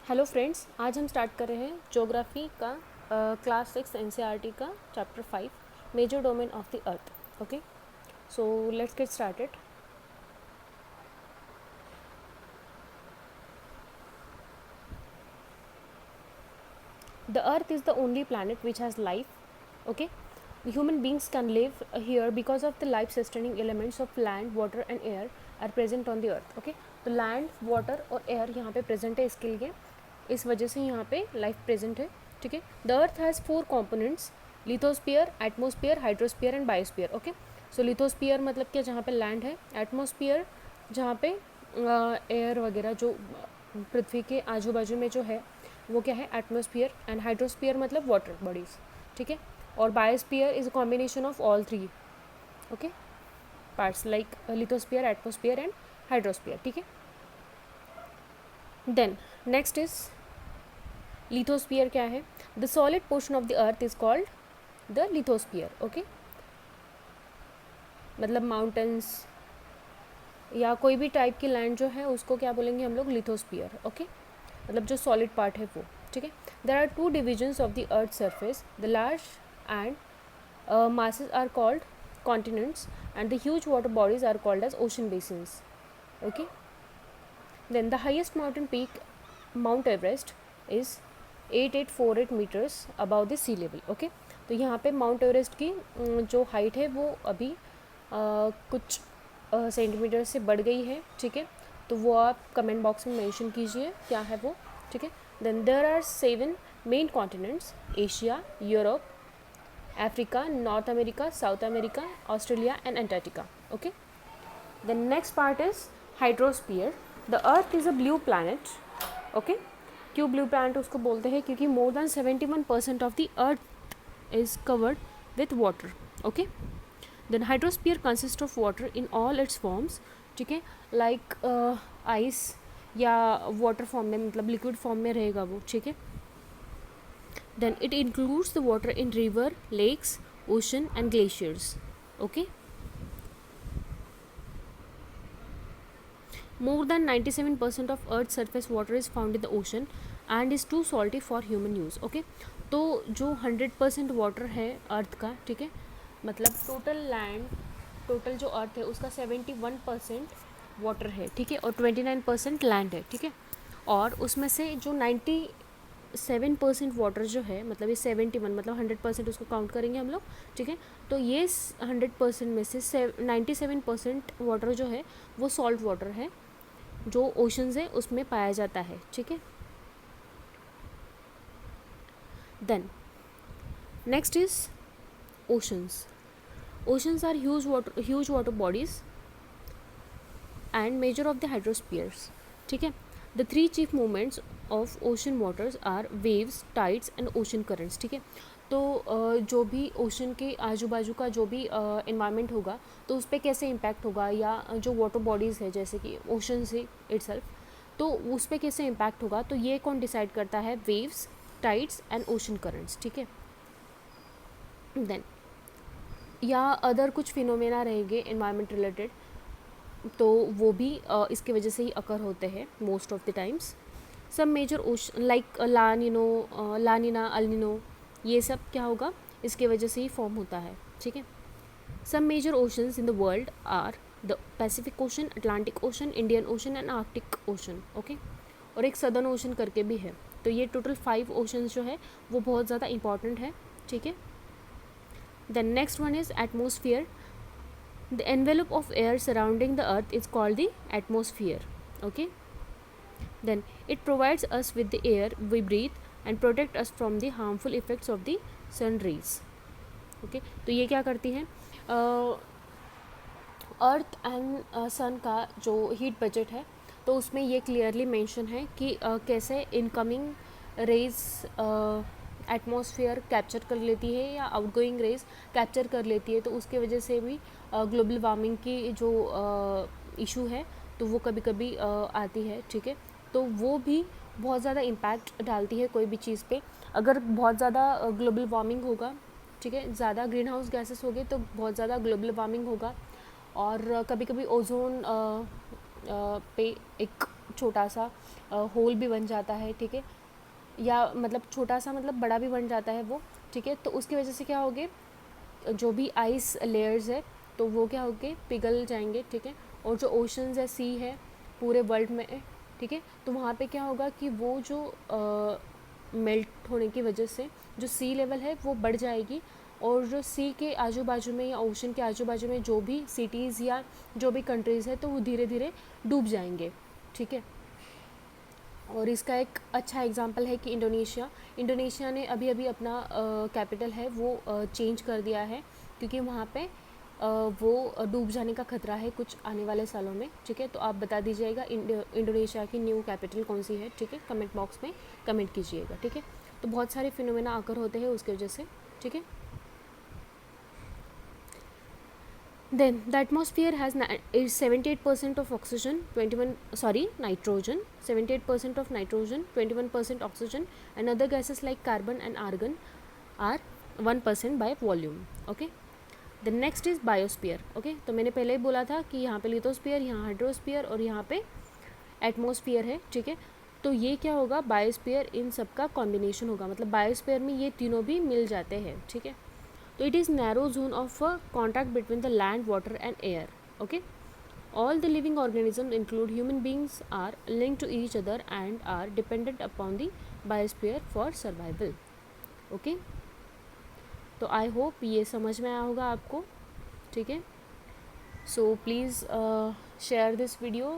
Hello friends, आज हम start कर रहे हैं ज्योग्राफी का क्लास 6 एनसीईआरटी का chapter 5 major domain of the earth. Okay, so let's get started. The earth is the only planet which has life. Okay, the human beings can live here because of the life sustaining elements of land, water and air are present on the earth. Okay, तो land, water और air यहाँ पे present है, इसके लिए इस वजह से यहाँ पे लाइफ प्रेजेंट है. ठीक है. The earth has 4 components: lithosphere, atmosphere, hydrosphere and biosphere. Okay, so lithosphere मतलब क्या, जहाँ पे लैंड है. एटमोस्फीयर जहाँ पे एयर वगैरह जो पृथ्वी के आजू बाजू में जो है वो क्या है, एटमोस्फियर. एंड हाइड्रोस्फीयर मतलब वाटर बॉडीज. ठीक है. और biosphere is a combination of all three. Okay, parts like lithosphere, atmosphere and hydrosphere. ठीक है. Then next is lithosphere. क्या है? The solid portion of the earth is called the lithosphere. Okay, मतलब mountains या कोई भी टाइप की land जो है उसको क्या बोलेंगे हम लोग, लिथोस्फीयर. ओके, मतलब जो सॉलिड पार्ट है वो. ठीक है. There are 2 divisions of the earth surface. The large and masses are called continents and the huge water bodies are called as ocean basins. Okay, then the highest mountain peak, Mount Everest, is 8848 meters above the sea level. Okay, तो यहाँ पे mount Everest की जो height है वो अभी कुछ centimetre से बढ़ गई है. ठीक है, तो वो आप कमेंट बॉक्स में मेंशन कीजिए क्या है वो. ठीक है. Then there are 7 main continents: Asia, Europe, Africa, North America, South America, Australia and Antarctica. Okay, the next part is hydrosphere. The earth is a blue planet. Okay, क्यों blue planet उसको बोलते हैं? क्योंकि more than 71% of the earth is covered with water. Okay, then hydrosphere consists of water in all its forms. ठीक है, like ice या water form में, मतलब liquid form में रहेगा वो. ठीक है. Then it includes the water in river, lakes, ocean and glaciers. Okay, more than 97% of earth's surface water is found in the ocean and is too salty for human use. Okay, तो जो 100% water है अर्थ का, ठीक है, मतलब total land, total जो अर्थ है उसका 71% वाटर है. ठीक है, और 29% लैंड है. ठीक है, और उसमें से जो 97% वाटर जो है, मतलब ये 71 मतलब 100% उसको काउंट करेंगे हम लोग. ठीक है, तो ये 100% में से 97% वाटर जो है वो सॉल्ट वाटर है, जो ओशंस है उसमें पाया जाता है. ठीक है. Then next is oceans. Oceans are huge water bodies and major of the hydrospheres. ठीक है. The 3 chief movements of ocean waters are waves, tides and ocean currents. ठीक है, तो जो भी ओशन के आजू बाजू का जो भी इन्वायरमेंट होगा तो उस पर कैसे इम्पैक्ट होगा, या जो वाटर बॉडीज़ है जैसे कि ओशन से इटसेल्फ, तो उस पर कैसे इम्पैक्ट होगा, तो ये कौन डिसाइड करता है? Waves, tides and ocean currents. ठीक है. देन या अदर कुछ फिनोमेना रहेंगे इन्वायरमेंट रिलेटेड, तो वो भी इसके वजह से ही अकर होते हैं मोस्ट ऑफ द टाइम्स. सब major ocean like La Nina, El Nino, ये सब क्या होगा, इसके वजह से ही फॉर्म होता है. ठीक है. सब major oceans in the world are the Pacific ocean, Atlantic ocean, Indian ocean and Arctic ocean. Okay, और एक सदर्न ओशन करके भी है. तो ये टोटल 5 ओशंस जो है वो बहुत ज़्यादा इंपॉर्टेंट है. ठीक है. The next one is atmosphere. The envelope of air surrounding the earth is called the atmosphere. Okay, then it provides us with the air we breathe and protect us from the harmful effects of the sun rays. Okay, तो ये क्या करती है, earth and सन का जो heat budget है तो उसमें ये क्लियरली मेंशन है कि कैसे इनकमिंग रेज एटमॉस्फेयर कैप्चर कर लेती है या आउटगोइंग रेज कैप्चर कर लेती है, तो उसके वजह से भी ग्लोबल वार्मिंग की जो इशू है तो वो कभी कभी आती है. ठीक है, तो वो भी बहुत ज़्यादा इम्पैक्ट डालती है कोई भी चीज़ पे. अगर बहुत ज़्यादा ग्लोबल वार्मिंग होगा, ठीक है, ज़्यादा ग्रीन हाउस गैसेस होंगे तो बहुत ज़्यादा ग्लोबल वार्मिंग होगा. और कभी कभी ओजोन पे एक छोटा सा होल भी बन जाता है, ठीक है, या मतलब छोटा सा मतलब बड़ा भी बन जाता है वो, ठीक है। तो उसकी वजह से क्या होगे, जो भी आइस लेयर्स है तो वो क्या होंगे, पिघल जाएंगे, ठीक है। और जो ओशंस है, सी है पूरे वर्ल्ड में, ठीक है, तो वहाँ पे क्या होगा कि वो जो मेल्ट होने की वजह से जो सी लेवल है वो बढ़ जाएगी, और जो सी के आजू बाजू में या ओशन के आजू बाजू में जो भी सिटीज़ या जो भी कंट्रीज़ है तो वो धीरे धीरे डूब जाएंगे, ठीक है। और इसका एक अच्छा एग्जांपल है कि इंडोनेशिया ने अभी अभी अपना कैपिटल है वो चेंज कर दिया है, क्योंकि वहाँ पे वो डूब जाने का खतरा है कुछ आने वाले सालों में, ठीक है। तो आप बता दीजिएगा इंडोनेशिया की न्यू कैपिटल कौन सी है, ठीक है, कमेंट बॉक्स में कमेंट कीजिएगा, ठीक है। तो बहुत सारे फिनोमेना आकर होते हैं उसकी वजह से, ठीक है। Then the atmosphere has is 78% of oxygen, 21 sorry nitrogen, 78% of nitrogen, 21% oxygen, and other gases like carbon and argon are 1% by volume. Okay. The next is biosphere. Okay. तो मैंने पहले ही बोला था कि यहाँ पे लिथोस्फीयर, यहाँ हाइड्रोस्फीयर और यहाँ पे एटमोस्फियर है, ठीक है। तो ये क्या होगा, बायोस्फीयर इन सब का कॉम्बिनेशन होगा, मतलब बायोस्फीयर में ये तीनों भी मिल जाते हैं, ठीक है। तो it is narrow zone of contact between the land, water and air. Okay, all the living organisms include human beings are linked to each other and are dependent upon the biosphere for survival. Okay, तो I hope ये समझ में आया होगा आपको, ठीक है। So please share this video